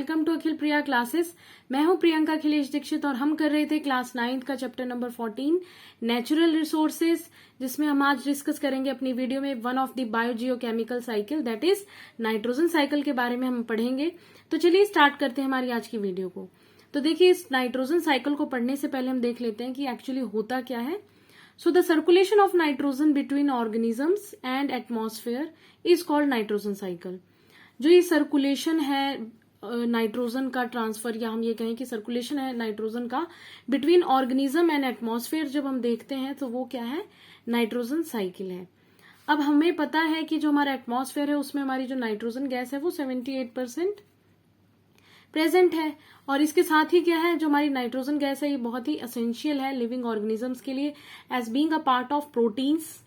Welcome to Akhil Priya classes. मैं हूं प्रियंका अखिलेश दीक्षित और हम कर रहे थे क्लास 9th का चैप्टर नंबर 14 नेचुरल रिसोर्सेज, जिसमें हम आज डिस्कस करेंगे अपनी वीडियो में one of the biogeochemical cycle that is nitrogen cycle के बारे में हम पढ़ेंगे। तो चलिए स्टार्ट करते हैं हमारी आज की वीडियो को। तो देखिए, इस नाइट्रोजन साइकिल को पढ़ने से पहले हम देख लेते हैं कि एक्चुअली होता क्या है। So the circulation of nitrogen between organisms and atmosphere is called nitrogen cycle। जो ये सर्कुलेशन है नाइट्रोजन का ट्रांसफर, या हम ये कहें कि सर्कुलेशन है नाइट्रोजन का बिटवीन ऑर्गेनिज्म एंड एटमॉस्फेयर, जब हम देखते हैं तो वो क्या है, नाइट्रोजन साइकिल है। अब हमें पता है कि जो हमारा एटमॉस्फेयर है उसमें हमारी जो नाइट्रोजन गैस है वो 78% प्रेजेंट है, और इसके साथ ही क्या है, जो हमारी नाइट्रोजन गैस है ये बहुत ही एसेंशियल है लिविंग ऑर्गेनिजम्स के लिए as being a part of proteins,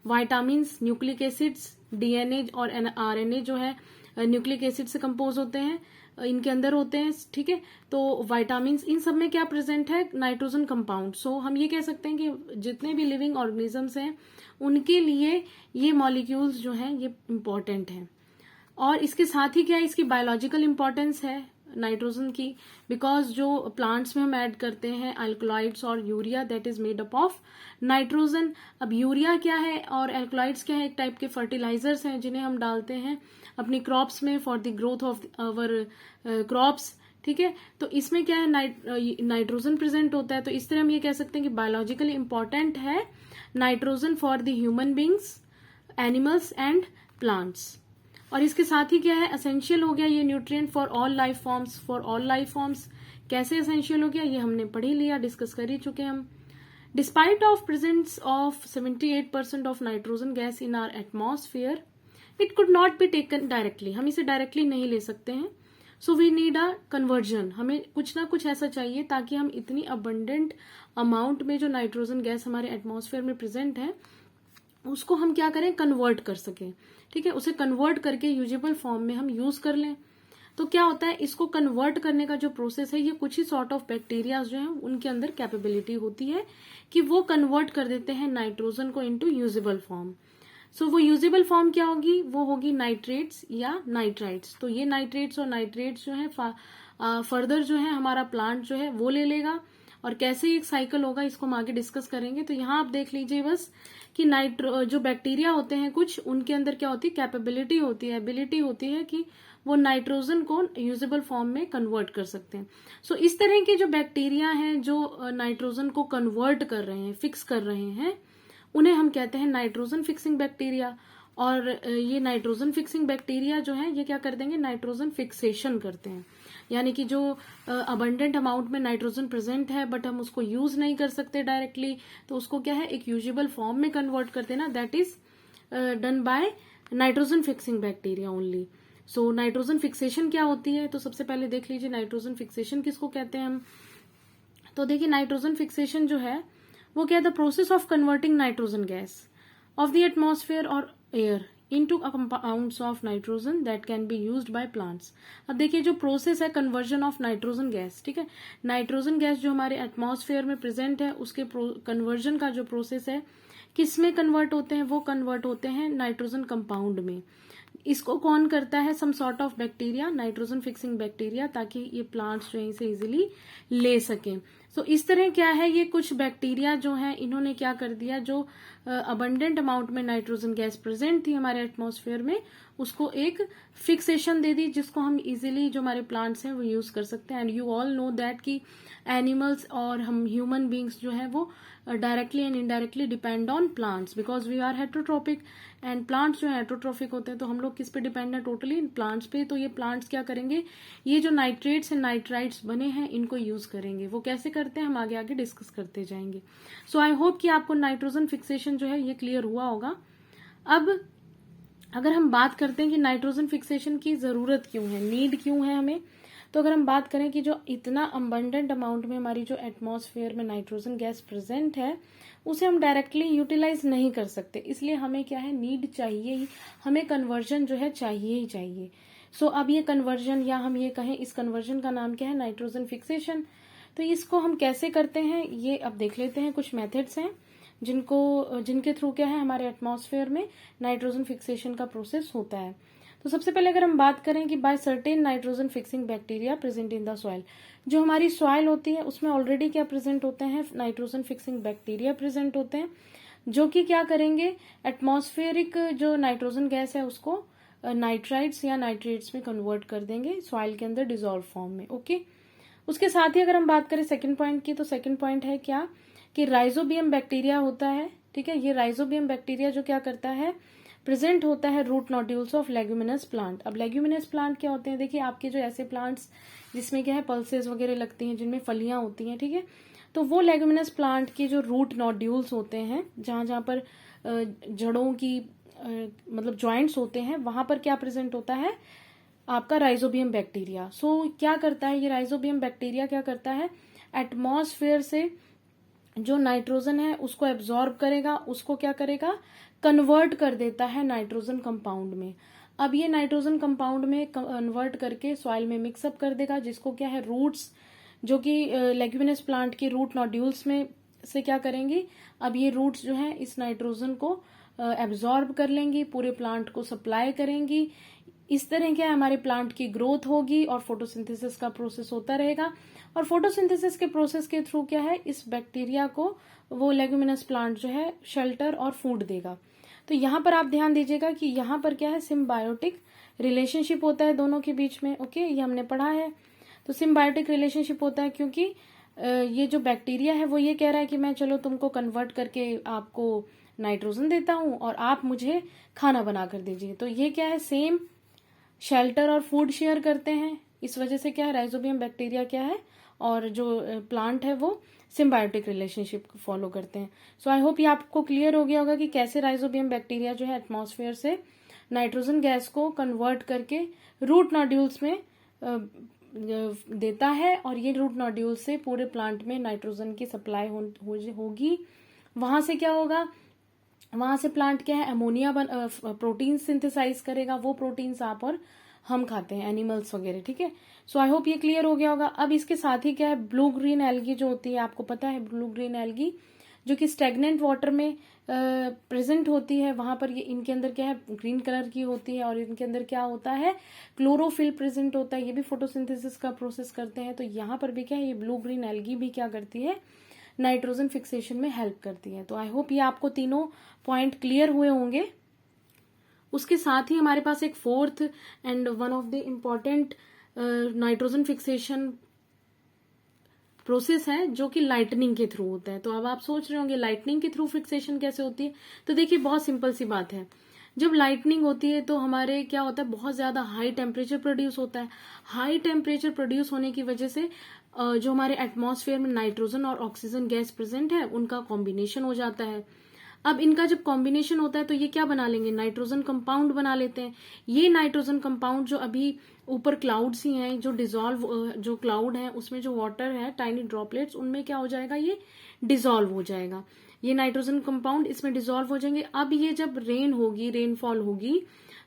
vitamins, nucleic acids, DNA और आरएनए जो है न्यूक्लिक एसिड से कंपोज होते हैं, इनके अंदर होते हैं। ठीक है, तो विटामिन्स, इन सब में क्या प्रेजेंट है, नाइट्रोजन कंपाउंड। सो हम ये कह सकते हैं कि जितने भी लिविंग ऑर्गेनिजम्स हैं उनके लिए ये मॉलिक्यूल्स जो हैं ये इंपॉर्टेंट हैं। और इसके साथ ही क्या है, इसकी बायोलॉजिकल इंपॉर्टेंस है नाइट्रोजन की, बिकॉज जो प्लांट्स में हम ऐड करते हैं अल्कलॉइड्स और urea that is made up of nitrogen. अब यूरिया क्या है और अल्कलॉइड्स क्या है, एक टाइप के फर्टिलाइजर्स हैं जिन्हें हम डालते हैं अपनी क्रॉप्स में for the growth of our crops. ठीक है, तो इसमें क्या है, नाइट्रोजन प्रेजेंट होता है। तो इस तरह हम ये कह सकते हैं कि बायोलॉजिकली इंपॉर्टेंट है nitrogen for the human beings, animals and plants. और इसके साथ ही क्या है, एसेंशियल हो गया ये nutrient for all life forms. For all life forms कैसे एसेंशियल हो गया, ये हमने पढ़ ही लिया, डिस्कस कर ही चुके हम। Despite of presence of 78% of nitrogen gas in our atmosphere, it could not be taken directly, हम इसे डायरेक्टली नहीं ले सकते हैं। So we need a conversion, हमें कुछ ना कुछ ऐसा चाहिए ताकि हम इतनी अबंडेंट अमाउंट में जो नाइट्रोजन गैस हमारे एटमॉस्फेयर में प्रेजेंट है उसको हम क्या करें, कन्वर्ट कर सकें। ठीक है, उसे कन्वर्ट करके यूजेबल फॉर्म में हम यूज कर लें। तो क्या होता है, इसको कन्वर्ट करने का जो प्रोसेस है ये कुछ ही सॉर्ट ऑफ बैक्टीरिया जो है उनके अंदर कैपेबिलिटी होती है कि वो कन्वर्ट कर देते हैं नाइट्रोजन को इनटू यूजेबल फॉर्म। सो वो यूजेबल फॉर्म क्या होगी, वो होगी नाइट्रेट्स या नाइट्राइट्स। तो ये नाइट्रेट्स और नाइट्रेट्स जो है फर्दर जो है हमारा प्लांट जो है वो ले लेगा, और कैसे एक साइकिल होगा इसको हम आगे डिस्कस करेंगे। तो यहाँ आप देख लीजिए बस कि जो बैक्टीरिया होते हैं कुछ, उनके अंदर क्या होती है, कैपेबिलिटी होती है, एबिलिटी होती है कि वो नाइट्रोजन को यूजेबल फॉर्म में कन्वर्ट कर सकते हैं। सो इस तरह के जो बैक्टीरिया हैं जो नाइट्रोजन को कन्वर्ट कर रहे हैं, फिक्स कर रहे हैं, उन्हें हम कहते हैं नाइट्रोजन फिक्सिंग बैक्टीरिया। और ये नाइट्रोजन फिक्सिंग बैक्टीरिया जो है ये क्या कर देंगे, नाइट्रोजन फिक्सेशन करते हैं। यानी कि जो अबंडेंट अमाउंट में नाइट्रोजन प्रेजेंट है बट हम उसको यूज नहीं कर सकते डायरेक्टली, तो उसको क्या है, एक यूजेबल फॉर्म में कन्वर्ट कर देना, that is done by nitrogen fixing bacteria only. So nitrogen fixation क्या होती है, तो सबसे पहले देख लीजिए नाइट्रोजन फिक्सेशन किसको कहते हैं हम। तो देखिए, नाइट्रोजन फिक्सेशन जो है वो क्या है, the process of converting nitrogen gas off the atmosphere और air into a compounds of nitrogen that can be used by plants। अब देखिए, जो प्रोसेस है कन्वर्जन ऑफ नाइट्रोजन गैस, ठीक है, नाइट्रोजन गैस जो हमारे एटमॉस्फेयर में प्रेजेंट है उसके कन्वर्जन का जो प्रोसेस है किस में कन्वर्ट होते हैं, वो कन्वर्ट होते हैं नाइट्रोजन कंपाउंड में। इसको कौन करता है, some sort of bacteria, nitrogen fixing bacteria, ताकि ये प्लांट्स जो है इसे इजीली ले सकें। सो इस तरह क्या है, ये कुछ बैक्टीरिया जो हैं इन्होंने क्या कर दिया, जो अबंडेंट अमाउंट में नाइट्रोजन गैस प्रेजेंट थी हमारे एटमॉस्फेयर में उसको एक फिक्सेशन दे दी, जिसको हम इजीली जो हमारे प्लांट्स हैं वो यूज कर सकते हैं। And you all know that कि एनिमल्स और हम ह्यूमन बींग्स जो है वो directly and indirectly depend on plants, because we are heterotropic and plants जो है हेट्रोट्रोफिक होते हैं। तो हम लोग किस पे डिपेंड है, टोटली इन प्लांट्स पे। तो ये प्लांट्स क्या करेंगे, ये जो नाइट्रेट्स एंड नाइट्राइट्स बने हैं इनको यूज करेंगे। वो कैसे करते हैं हम आगे आगे डिस्कस करते जाएंगे। सो आई होप कि आपको नाइट्रोजन फिक्सेशन जो है ये क्लियर हुआ होगा। अब अगर हम बात करते हैं कि नाइट्रोजन फिक्सेशन की जरूरत क्यों है, नीड क्यों है हमें, तो अगर हम बात करें कि जो इतना अबंडेंट अमाउंट में हमारी जो एटमॉस्फेयर में नाइट्रोजन गैस प्रेजेंट है उसे हम डायरेक्टली यूटिलाइज नहीं कर सकते, इसलिए हमें क्या है, नीड चाहिए ही, हमें कन्वर्जन जो है चाहिए ही चाहिए। सो अब ये कन्वर्जन, या हम ये कहें इस कन्वर्जन का नाम क्या है, नाइट्रोजन फिक्सेशन। तो इसको हम कैसे करते हैं ये अब देख लेते हैं। कुछ मेथड्स हैं जिनके थ्रू क्या है हमारे एटमॉस्फेयर में नाइट्रोजन फिक्सेशन का प्रोसेस होता है। तो सबसे पहले अगर हम बात करें कि by certain nitrogen fixing bacteria present in the soil, जो हमारी सॉइल होती है उसमें ऑलरेडी क्या प्रेजेंट होते हैं, नाइट्रोजन फिक्सिंग बैक्टीरिया प्रेजेंट होते हैं, जो कि क्या करेंगे, एटमॉस्फेरिक जो नाइट्रोजन गैस है उसको नाइट्राइट्स या नाइट्रेट्स में कन्वर्ट कर देंगे सॉइल के अंदर डिजोल्व फॉर्म में। ओके, उसके साथ ही अगर हम बात करें सेकंड पॉइंट की, तो सेकंड पॉइंट है क्या कि राइजोबियम बैक्टीरिया होता है। ठीक है, ये राइजोबियम बैक्टीरिया जो क्या करता है, प्रेजेंट होता है root nodules of leguminous plant. अब लेग्यूमिनस प्लांट क्या होते हैं, देखिए आपके जो ऐसे प्लांट्स जिसमें क्या है पल्सेस वगैरह लगती हैं, जिनमें फलियां होती हैं, ठीक है, तो वो लेग्यूमिनस प्लांट के जो रूट नोड्यूल्स होते हैं, जहां जहां पर जड़ों की मतलब ज्वाइंट्स होते हैं, वहां पर क्या प्रेजेंट होता है, आपका राइजोबियम बैक्टीरिया। सो क्या करता है ये राइजोबियम बैक्टीरिया, क्या करता है, एटमॉस्फेयर से जो नाइट्रोजन है उसको एब्जॉर्ब करेगा, उसको क्या करेगा, कन्वर्ट कर देता है नाइट्रोजन कंपाउंड में। अब ये नाइट्रोजन कंपाउंड में कन्वर्ट करके सॉइल में मिक्सअप कर देगा, जिसको क्या है रूट्स, जो कि लेग्यूमिनस प्लांट की रूट नोड्यूल्स में से क्या करेंगी, अब ये रूट्स जो है इस नाइट्रोजन को एब्जॉर्ब कर लेंगी, पूरे प्लांट को सप्लाई करेंगी। इस तरह क्या है, हमारे प्लांट की ग्रोथ होगी और फोटोसिंथेसिस का प्रोसेस होता रहेगा। और फोटोसिंथेसिस के प्रोसेस के थ्रू क्या है, इस बैक्टीरिया को वो लेग्यूमिनस प्लांट जो है शेल्टर और फूड देगा। तो यहाँ पर आप ध्यान दीजिएगा कि यहाँ पर क्या है, सिम्बायोटिक रिलेशनशिप होता है दोनों के बीच में। ओके, ये हमने पढ़ा है। तो सिम्बायोटिक रिलेशनशिप होता है क्योंकि ये जो बैक्टीरिया है वो ये कह रहा है कि मैं चलो तुमको कन्वर्ट करके आपको नाइट्रोजन देता हूं और आप मुझे खाना बना कर दीजिए। तो ये क्या है, सेम शेल्टर और फूड शेयर करते हैं। इस वजह से क्या है, राइजोबियम बैक्टीरिया क्या है और जो प्लांट है वो सिम्बायोटिक रिलेशनशिप फॉलो करते हैं। सो आई होप ये आपको क्लियर हो गया होगा कि कैसे राइजोबियम बैक्टीरिया जो है एटमॉस्फेयर से नाइट्रोजन गैस को कन्वर्ट करके रूट नोड्यूल्स में देता है, और ये रूट नोड्यूल से पूरे प्लांट में नाइट्रोजन की सप्लाई होगी। वहां से क्या होगा, वहां से प्लांट क्या है, अमोनिया प्रोटीन सिंथेसाइज करेगा। वो प्रोटीन्स आप और हम खाते हैं, एनिमल्स वगैरह। ठीक है, सो आई होप ये क्लियर हो गया होगा। अब इसके साथ ही क्या है, ब्लू ग्रीन एल्गी जो होती है, आपको पता है ब्लू ग्रीन एल्गी जो कि स्टेगनेंट वाटर में प्रेजेंट होती है, वहां पर ये इनके अंदर क्या है, ग्रीन कलर की होती है और इनके अंदर क्या होता है, क्लोरोफिल प्रेजेंट होता है। ये भी फोटोसिंथेसिस का प्रोसेस करते हैं। तो यहाँ पर भी क्या है, ये ब्लू ग्रीन एल्गी भी क्या करती है, नाइट्रोजन फिक्सेशन में हेल्प करती है। तो आई होप ये आपको तीनों पॉइंट क्लियर हुए होंगे। उसके साथ ही हमारे पास एक fourth and one of the important nitrogen fixation process है, जो कि लाइटनिंग के थ्रू होता है। तो अब आप सोच रहे होंगे लाइटनिंग के थ्रू फिक्सेशन कैसे होती है। तो देखिए बहुत सिंपल सी बात है, जब लाइटनिंग होती है तो हमारे क्या होता है, बहुत ज्यादा हाई टेम्परेचर प्रोड्यूस होता है। हाई टेम्परेचर प्रोड्यूस होने की वजह से जो हमारे एटमॉस्फेयर में नाइट्रोजन और ऑक्सीजन गैस प्रेजेंट है उनका कॉम्बिनेशन हो जाता है। अब इनका जब कॉम्बिनेशन होता है तो ये क्या बना लेंगे, नाइट्रोजन कंपाउंड बना लेते हैं। ये नाइट्रोजन कंपाउंड जो अभी ऊपर क्लाउड्स ही हैं, जो डिजोल्व जो क्लाउड है उसमें जो वाटर है, टाइनी ड्रॉपलेट्स, उनमें क्या हो जाएगा, ये डिजोल्व हो जाएगा। ये नाइट्रोजन कंपाउंड इसमें डिजोल्व हो जाएंगे। अब ये जब रेन होगी, रेनफॉल होगी,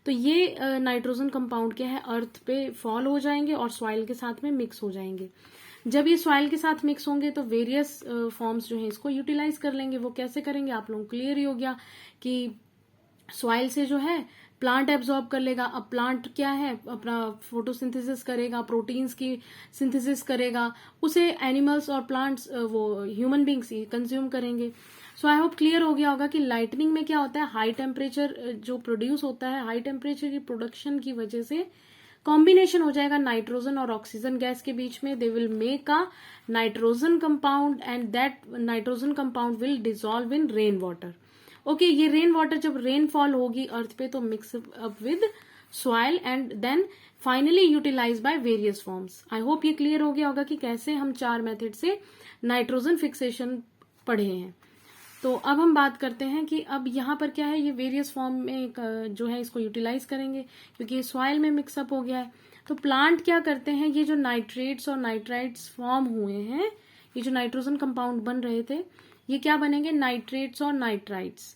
तो ये नाइट्रोजन कंपाउंड क्या है, अर्थ पे फॉल हो जाएंगे और सॉइल के साथ में मिक्स हो जाएंगे। जब ये सॉइल के साथ मिक्स होंगे तो वेरियस फॉर्म्स जो है इसको यूटिलाइज कर लेंगे। वो कैसे करेंगे, आप लोगों को क्लियर ही हो गया कि सॉइल से जो है प्लांट एब्जॉर्ब कर लेगा। अब प्लांट क्या है, अपना फोटोसिंथेसिस करेगा, प्रोटीन्स की सिंथेसिस करेगा, उसे एनिमल्स और प्लांट्स वो ह्यूमन बींग्स कंज्यूम करेंगे। सो आई होप क्लियर हो गया होगा कि लाइटनिंग में क्या होता है, हाई टेम्परेचर जो प्रोड्यूस होता है, हाई टेम्परेचर की प्रोडक्शन की वजह से कॉम्बिनेशन हो जाएगा नाइट्रोजन और ऑक्सीजन गैस के बीच में। They will make a nitrogen compound and that nitrogen compound will dissolve in rain water. Okay, ये रेन वाटर जब रेनफॉल होगी अर्थ पे तो mix up with soil and then finally utilise by various forms. I hope ये clear हो गया होगा कि कैसे हम 4 मेथड से नाइट्रोजन फिक्सेशन पढ़े हैं। तो अब हम बात करते हैं कि अब यहाँ पर क्या है, ये वेरियस फॉर्म में जो है इसको यूटिलाइज करेंगे क्योंकि सॉइल में मिक्सअप हो गया है। तो प्लांट क्या करते हैं, ये जो नाइट्रेट्स और नाइट्राइट्स फॉर्म हुए हैं, ये जो नाइट्रोजन कंपाउंड बन रहे थे, ये क्या बनेंगे, नाइट्रेट्स और नाइट्राइट्स।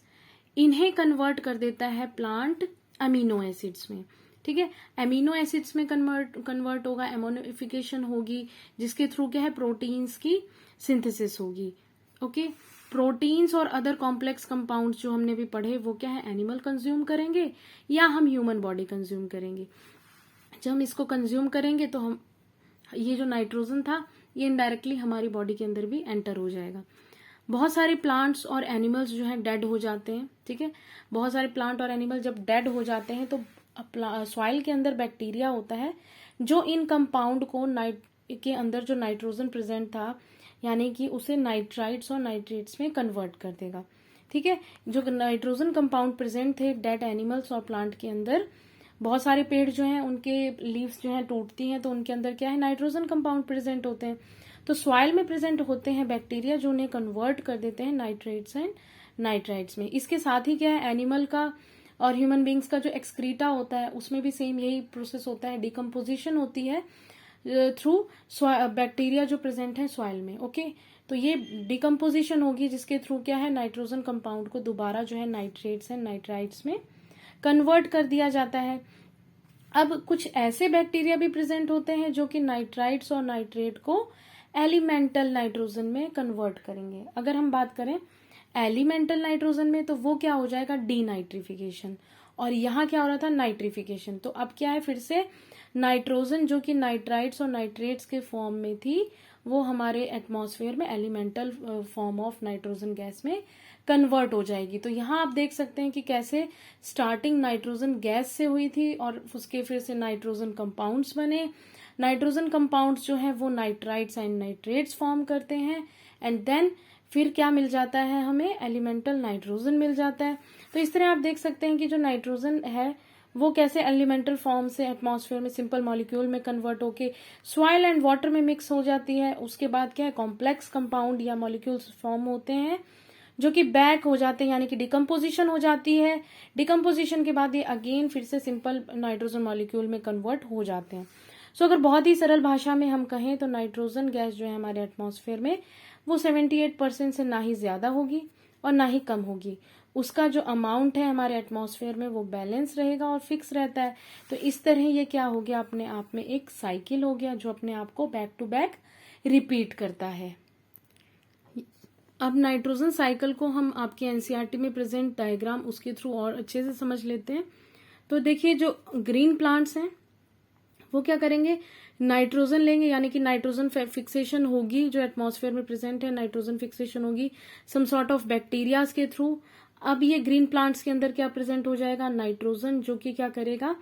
इन्हें कन्वर्ट कर देता है प्लांट अमीनो एसिड्स में। ठीक है, अमीनो एसिड्स में कन्वर्ट होगा, एमोनिफिकेशन होगी, जिसके थ्रू क्या है, प्रोटीन्स की सिंथेसिस होगी। ओके, प्रोटीन्स और अदर कॉम्प्लेक्स कंपाउंड्स जो हमने भी पढ़े वो क्या है, एनिमल कंज्यूम करेंगे या हम ह्यूमन बॉडी कंज्यूम करेंगे। जब हम इसको कंज्यूम करेंगे तो हम ये जो नाइट्रोजन था ये इनडायरेक्टली हमारी बॉडी के अंदर भी एंटर हो जाएगा। बहुत सारे प्लांट्स और एनिमल्स जो हैं डेड हो जाते हैं, ठीक है। बहुत सारे प्लांट और एनिमल जब डेड हो जाते हैं तो सॉइल के अंदर बैक्टीरिया होता है जो इन कंपाउंड को के अंदर जो नाइट्रोजन प्रेजेंट था यानी कि उसे नाइट्राइट्स और नाइट्रेट्स में कन्वर्ट कर देगा, ठीक है। जो नाइट्रोजन कंपाउंड प्रेजेंट थे डेड एनिमल्स और प्लांट के अंदर, बहुत सारे पेड़ जो हैं उनके लीव्स जो हैं टूटती हैं तो उनके अंदर क्या है, नाइट्रोजन कंपाउंड प्रेजेंट होते हैं। तो सॉइल में प्रेजेंट होते हैं बैक्टीरिया जो उन्हें कन्वर्ट कर देते हैं नाइट्रेट्स एंड नाइट्राइट्स में। इसके साथ ही क्या है, एनिमल का और ह्यूमन बींग्स का जो एक्सक्रीटा होता है उसमें भी सेम यही प्रोसेस होता है, डिकम्पोजिशन होती है थ्रू बैक्टीरिया जो प्रेजेंट है सॉइल में। ओके, तो ये डिकम्पोजिशन होगी जिसके थ्रू क्या है, नाइट्रोजन कंपाउंड को दोबारा जो है नाइट्रेट्स एंड नाइट्राइट्स में कन्वर्ट कर दिया जाता है। अब कुछ ऐसे बैक्टीरिया भी प्रेजेंट होते हैं जो कि नाइट्राइट्स और नाइट्रेट को एलिमेंटल नाइट्रोजन में कन्वर्ट करेंगे। अगर हम बात करें एलिमेंटल नाइट्रोजन में तो वो क्या हो जाएगा, डीनाइट्रिफिकेशन, और यहाँ क्या हो रहा था, नाइट्रिफिकेशन। तो अब क्या है, फिर से नाइट्रोजन जो कि नाइट्राइट्स और नाइट्रेट्स के फॉर्म में थी वो हमारे एटमॉस्फेयर में elemental form of nitrogen gas में कन्वर्ट हो जाएगी। तो यहाँ आप देख सकते हैं कि कैसे स्टार्टिंग नाइट्रोजन गैस से हुई थी और उसके फिर से नाइट्रोजन कंपाउंड्स बने। नाइट्रोजन कंपाउंड्स जो है वो नाइट्राइट्स एंड नाइट्रेट्स फॉर्म करते हैं एंड देन फिर क्या मिल जाता है, हमें एलिमेंटल नाइट्रोजन मिल जाता है। तो इस तरह आप देख सकते हैं कि जो नाइट्रोजन है वो कैसे एलिमेंटल फॉर्म से एटमॉस्फेयर में सिंपल मॉलिक्यूल में कन्वर्ट होके सॉइल एंड वाटर में मिक्स हो जाती है। उसके बाद क्या है, कॉम्प्लेक्स कंपाउंड या मॉलिक्यूल्स फॉर्म होते हैं जो कि बैक हो जाते हैं यानी कि डिकम्पोजिशन हो जाती है। डिकम्पोजिशन के बाद ये अगेन फिर से सिंपल नाइट्रोजन मॉलिक्यूल में कन्वर्ट हो जाते हैं। सो अगर बहुत ही सरल भाषा में हम कहें तो नाइट्रोजन गैस जो है हमारे एटमॉस्फेयर में वो 78% से ना ही ज्यादा होगी और ना ही कम होगी। उसका जो अमाउंट है हमारे एटमॉस्फेयर में वो बैलेंस रहेगा और फिक्स रहता है। तो इस तरह ये क्या हो गया, अपने आप में एक साइकिल हो गया जो अपने आप को बैक टू बैक रिपीट करता है। अब नाइट्रोजन साइकिल को हम आपके एनसीईआरटी में प्रेजेंट डायग्राम उसके थ्रू और अच्छे से समझ लेते हैं। तो देखिए जो ग्रीन प्लांट्स हैं वो क्या करेंगे, नाइट्रोजन लेंगे यानी कि नाइट्रोजन फिक्सेशन होगी जो एटमॉस्फेयर में प्रेजेंट है, नाइट्रोजन फिक्सेशन होगी सम सॉर्ट ऑफ बैक्टीरियाज के थ्रू। अब ये ग्रीन प्लांट्स के अंदर क्या प्रेजेंट हो जाएगा, नाइट्रोजन जो कि क्या करेगा,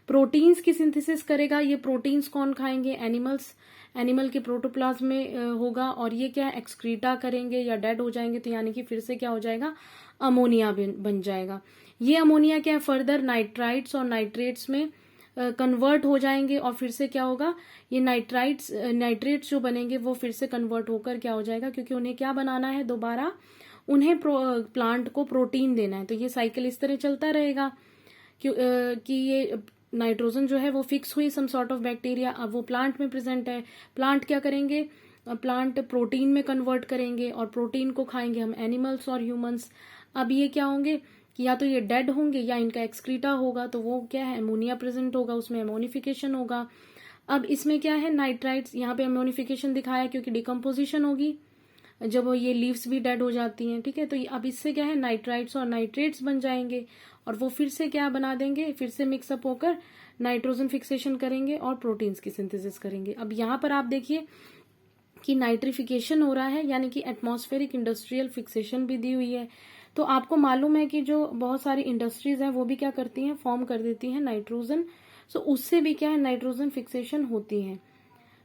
प्रोटीन्स की सिंथेसिस करेगा। ये प्रोटीन्स कौन खाएंगे, एनिमल्स, एनिमल के प्रोटोप्लाज्म में होगा और ये क्या एक्सक्रीटा करेंगे या डेड हो जाएंगे तो यानी कि फिर से क्या हो जाएगा, अमोनिया बन जाएगा। ये अमोनिया क्या है, फर्दर नाइट्राइट्स और नाइट्रेट्स में कन्वर्ट हो जाएंगे और फिर से क्या होगा, ये नाइट्रेट्स जो बनेंगे वो फिर से कन्वर्ट होकर क्या हो जाएगा, क्योंकि उन्हें क्या बनाना है, दोबारा उन्हें प्लांट को प्रोटीन देना है। तो ये साइकिल इस तरह चलता रहेगा कि ये नाइट्रोजन जो है वो फिक्स हुई सम सॉर्ट ऑफ बैक्टीरिया, अब वो प्लांट में प्रेजेंट है। प्लांट क्या करेंगे, प्लांट प्रोटीन में कन्वर्ट करेंगे और प्रोटीन को खाएंगे हम एनिमल्स और ह्यूमंस। अब ये क्या होंगे कि या तो ये डेड होंगे या इनका एक्सक्रीटा होगा, तो वो क्या है, अमोनिया प्रेजेंट होगा, उसमें अमोनिफिकेशन होगा। अब इसमें क्या है, नाइट्राइट्स, यहाँ पे अमोनिफिकेशन दिखाया क्योंकि डिकम्पोजिशन होगी जब ये लीव्स भी डेड हो जाती हैं, ठीक है। तो अब इससे क्या है, नाइट्राइट्स और नाइट्रेट्स बन जाएंगे और वो फिर से क्या बना देंगे, फिर से मिक्सअप होकर नाइट्रोजन फिक्सेशन करेंगे और प्रोटीन्स की सिंथेसिस करेंगे। अब यहाँ पर आप देखिए कि नाइट्रिफिकेशन हो रहा है यानी कि एटमॉस्फेरिक इंडस्ट्रियल फिक्सेशन भी दी हुई है। तो आपको मालूम है कि जो बहुत सारी इंडस्ट्रीज हैं वो भी क्या करती हैं, फॉर्म कर देती हैं नाइट्रोजन। सो उससे भी क्या है, नाइट्रोजन फिक्सेशन होती है।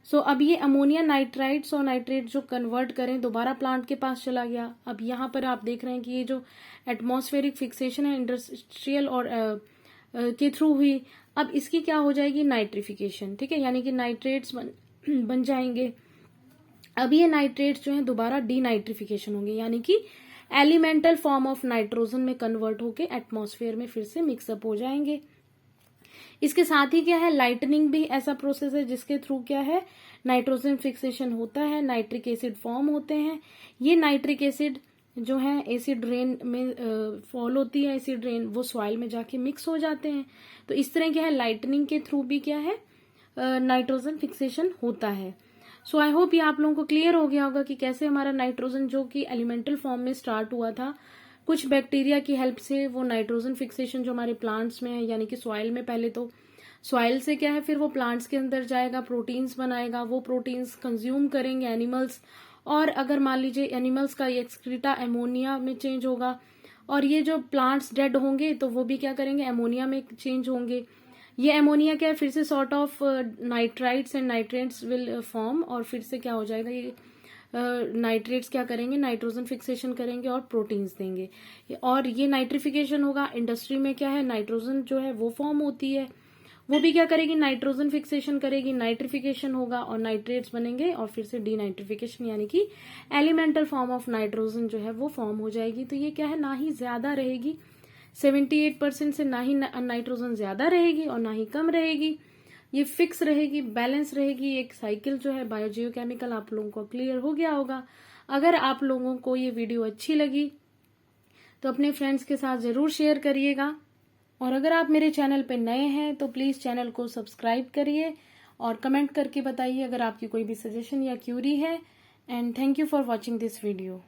सो अब ये अमोनिया नाइट्राइट्स और नाइट्रेट जो कन्वर्ट करें दोबारा प्लांट के पास चला गया। अब यहाँ पर आप देख रहे हैं कि ये जो एटमॉस्फेरिक फिक्सेशन है इंडस्ट्रियल और के थ्रू हुई, अब इसकी क्या हो जाएगी, नाइट्रिफिकेशन, ठीक है, यानी कि नाइट्रेट्स बन जाएंगे। अब ये नाइट्रेट्स जो है दोबारा डीनाइट्रिफिकेशन होंगे यानी कि एलिमेंटल फॉर्म ऑफ नाइट्रोजन में कन्वर्ट होके एटमॉस्फेयर में फिर से मिक्सअप हो जाएंगे। इसके साथ ही क्या है, लाइटनिंग भी ऐसा प्रोसेस है जिसके थ्रू क्या है, नाइट्रोजन फिक्सेशन होता है, नाइट्रिक एसिड फॉर्म होते हैं। ये नाइट्रिक एसिड जो है एसिड रेन में फॉल होती है, एसिड रेन वो सॉइल में जाके मिक्स हो जाते हैं। तो इस तरह क्या है, लाइटनिंग के थ्रू भी क्या है, नाइट्रोजन फिक्सेशन होता है। सो आई होप ये आप लोगों को क्लियर हो गया होगा कि कैसे हमारा नाइट्रोजन जो कि एलिमेंटल फॉर्म में स्टार्ट हुआ था, कुछ बैक्टीरिया की हेल्प से वो नाइट्रोजन फिक्सेशन जो हमारे प्लांट्स में है, यानी कि सॉइल में, पहले तो सॉइल से क्या है, फिर वो प्लांट्स के अंदर जाएगा, प्रोटीन्स बनाएगा, वो प्रोटीन्स कंज्यूम करेंगे एनिमल्स, और अगर मान लीजिए एनिमल्स का एक्सक्रीटा एमोनिया में चेंज होगा, और ये जो प्लांट्स डेड होंगे तो वो भी क्या करेंगे, एमोनिया में चेंज होंगे। ये एमोनिया क्या है, फिर से sort of nitrites and nitrates will form, और फिर से क्या हो जाएगा, ये नाइट्रेट्स क्या करेंगे, नाइट्रोजन फिक्सेशन करेंगे और प्रोटीन्स देंगे, और ये नाइट्रिफिकेशन होगा। इंडस्ट्री में क्या है, नाइट्रोजन जो है वो फॉर्म होती है, वो भी क्या करेगी, नाइट्रोजन फिक्सेशन करेगी, नाइट्रिफिकेशन होगा और नाइट्रेट्स बनेंगे, और फिर से डीनाइट्रिफिकेशन यानी कि एलिमेंटल फॉर्म ऑफ नाइट्रोजन जो है वो फॉर्म हो जाएगी। तो ये क्या है, ना ही ज्यादा रहेगी 78% से, ना ही नाइट्रोजन ज्यादा रहेगी और ना ही कम रहेगी, ये फिक्स रहेगी, बैलेंस रहेगी। एक साइकिल जो है बायोजियोकेमिकल आप लोगों को क्लियर हो गया होगा। अगर आप लोगों को ये वीडियो अच्छी लगी तो अपने फ्रेंड्स के साथ जरूर शेयर करिएगा, और अगर आप मेरे चैनल पे नए हैं तो प्लीज चैनल को सब्सक्राइब करिए और कमेंट करके बताइए अगर आपकी कोई भी सजेशन या क्यूरी है। And thank you for watching this video.